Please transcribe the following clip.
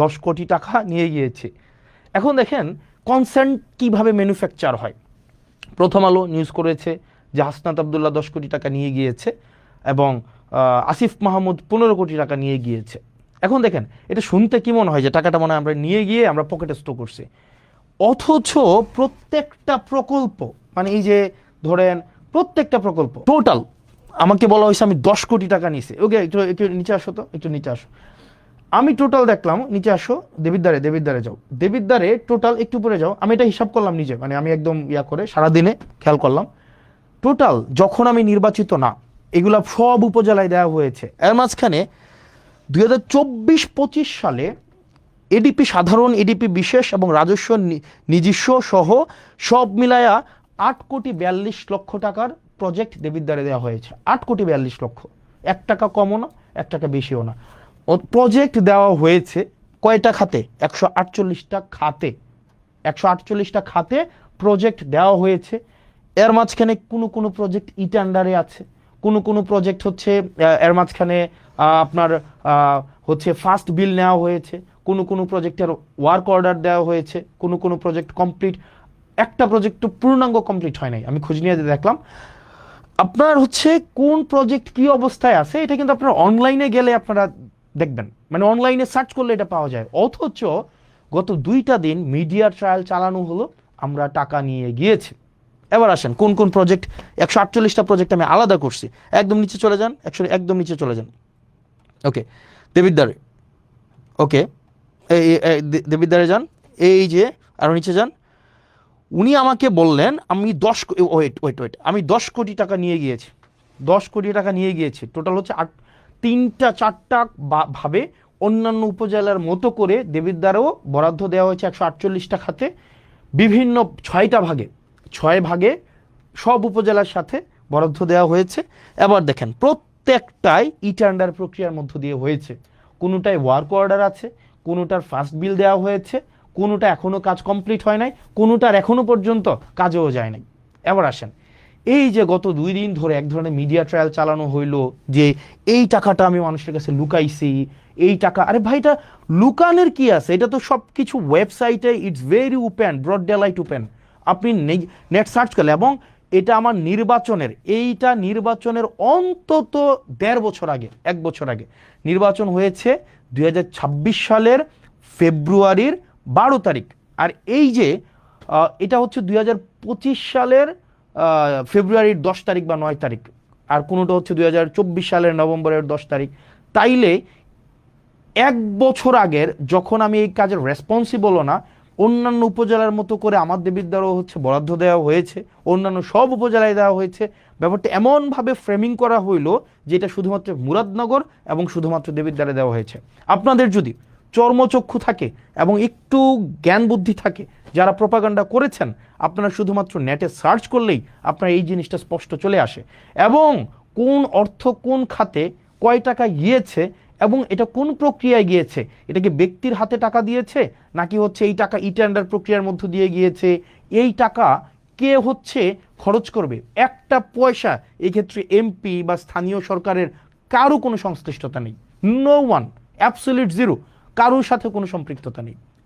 10 কোটি টাকা নিয়ে গিয়েছে। এখন দেখেন কনসেন্ট কিভাবে ম্যানুফ্যাকচার হয়। প্রথম আলো নিউজ করেছে যে হাসনাত আবদুল্লাহ 10 কোটি টাকা নিয়ে গিয়েছে এবং আসিফ মাহমুদ 15 কোটি টাকা নিয়ে গিয়েছে। এখন দেখেন এটা শুনতে কি মনে হয় যে টাকাটা মনে হয় আমরা নিয়ে গিয়ে আমরা পকেটে স্টোর করছি, অথচ প্রত্যেকটা প্রকল্প মানে এই যে ধরেন প্রত্যেকটা প্রকল্প টোটাল আমাকে বলা হয়েছে আমি 10 কোটি টাকা নিয়েছি। ওকে একটু একটু নিচে আসো, তো একটু নিচে আসো। আমি টোটাল দেখলাম, নিচে আসো, দেবিদ্বারে যাও, দেবিদ্বারে টোটাল একটু পরে যাও। আমি এটা হিসাব করলাম নিজে, মানে আমি একদম ইয়া করে সারাদিনে খেয়াল করলাম টোটাল যখন আমি নির্বাচিত না, এগুলা সব উপজেলায় দেওয়া হয়েছে। এর মাঝখানে 2024-25 সালে এডিপি সাধারণ, এডিপি বিশেষ এবং রাজস্ব নিজস্ব সহ সব মিলায়া 8,42,00,000 টাকার প্রজেক্ট দেবিদ্বারে দেওয়া হয়েছে। 8,42,00,000, 1 টাকা কমও না 1 টাকা বেশিও না। প্রজেক্ট দেওয়া হয়েছে কয়টা খাতে? 148টা খাতে। 148টা খাতে প্রজেক্ট দেওয়া হয়েছে। এর মাঝখানে কোনো প্রজেক্ট টেন্ডারে আছে, কোনো প্রজেক্ট হচ্ছে এর মাঝখানে আপনার হচ্ছে ফার্স্ট বিল নেওয়া হয়েছে, কোনো প্রজেক্টের ওয়ার্ক অর্ডার দেওয়া হয়েছে, কোনো প্রজেক্ট কমপ্লিট, একটা প্রজেক্ট তো পূর্ণাঙ্গ কমপ্লিট হয় নাই। আমি খোঁজ নিয়ে দেখলাম আপনার হচ্ছে কোন প্রজেক্ট কি অবস্থায় আছে, এটা কিন্তু আপনারা অনলাইনে গেলে আপনারা দেখবেন, মানে অনলাইনে সার্চ করলে এটা পাওয়া যায়। অথচ গত 2টা দিন মিডিয়া ট্রায়াল চালানো হলো, আমরা টাকা নিয়ে গিয়েছি। এবার আসেন কোন প্রজেক্ট। 148টা প্রজেক্ট আমি আলাদা করছি। একদম নিচে চলে যান, একদম নিচে চলে যান। ওকে, দেবিদ্বারে, ওকে দেবিদ্বারে যান, এই যে আরো নিচে যান। উনি আমাকে বললেন আমি 10 কোটি টাকা নিয়ে গিয়েছি। 10 কোটি টাকা নিয়ে গিয়েছি টোটাল হচ্ছে 3-4টা ভাবে অন্যান্য উপজেলার মতো করে দেবিদ্বারেও বরাদ্দ দেওয়া হয়েছে 148টা খাতে, বিভিন্ন 6টা ভাগে, 6 ভাগে সব উপজেলার সাথে বরাদ্দ দেওয়া হয়েছে। এবার দেখেন প্রত্যেকটাই টেন্ডার প্রক্রিয়ার মধ্য দিয়ে হয়েছে। কোনোটায় ওয়ার্ক অর্ডার আছে, কোনোটার ফার্স্ট বিল দেওয়া হয়েছে, কোনোটা এখনো কাজ কমপ্লিট হয় নাই, কোনোটার এখনো পর্যন্ত কাজেও যায় নাই। এবার আসেন এই যে গত 2 দিন ধরে এক ধরনের মিডিয়া ট্রায়াল চালানো হইলো যে এই টাকাটা আমি মানুষের কাছে লুকাইছি, এই টাকা, আরে ভাই এটা লুকানোর কি আছে? এটা তো সব কিছু ওয়েবসাইটে it's very open, broad daylight open. আপনি নেট সার্চ করলে, এবং এটা আমার নির্বাচনের অন্তত 1.5 বছর আগে, 1 বছর আগে নির্বাচন হয়েছে 2026 সালের ফেব্রুয়ারির 12 তারিখ। আর এই যে এটা হচ্ছে 2025 সালের ফেব্রুয়ারির 10 তারিখ বা 9 তারিখ, আর কোনোটা হচ্ছে 2024 সালের নভেম্বরের 10 তারিখ। তাইলে 1 বছর আগের, যখন আমি এই কাজের রেসপন্সিবলও না, অন্যান্য উপজেলার মতো করে আমার দেবিদ্বারও হচ্ছে বরাদ্দ দেওয়া হয়েছে, অন্যান্য সব উপজেলায় দেওয়া হয়েছে। ব্যাপারটা এমনভাবে ফ্রেমিং করা হইলো যে এটা শুধুমাত্র মুরাদনগর এবং শুধুমাত্র দেবিদ্বারে দেওয়া হয়েছে। আপনাদের যদি চর্মচক্ষু থাকে এবং একটু জ্ঞান বুদ্ধি থাকে, যারা প্রপাগান্ডা করেছেন, আপনারা শুধুমাত্র নেটে সার্চ করলেই আপনার এই জিনিসটা স্পষ্ট চলে আসে, এবং কোন অর্থ কোন খাতে কয় টাকা গিয়েছে এবং এটা কোন প্রক্রিয়ায় গিয়েছে, এটা কি ব্যক্তির হাতে টাকা দিয়েছে নাকি হচ্ছে এই টাকা টেন্ডার প্রক্রিয়ার মধ্য দিয়ে গিয়েছে, এই টাকা কে হচ্ছে খরচ করবে, একটা পয়সা এই ক্ষেত্রে এমপি বা স্থানীয় সরকারের কারো কোনো সংশ্লিষ্টতা নেই। নো ওয়ান, অ্যাবসলিউট জিরো, কারোর সাথে কোনো সম্পৃক্ততা নেই।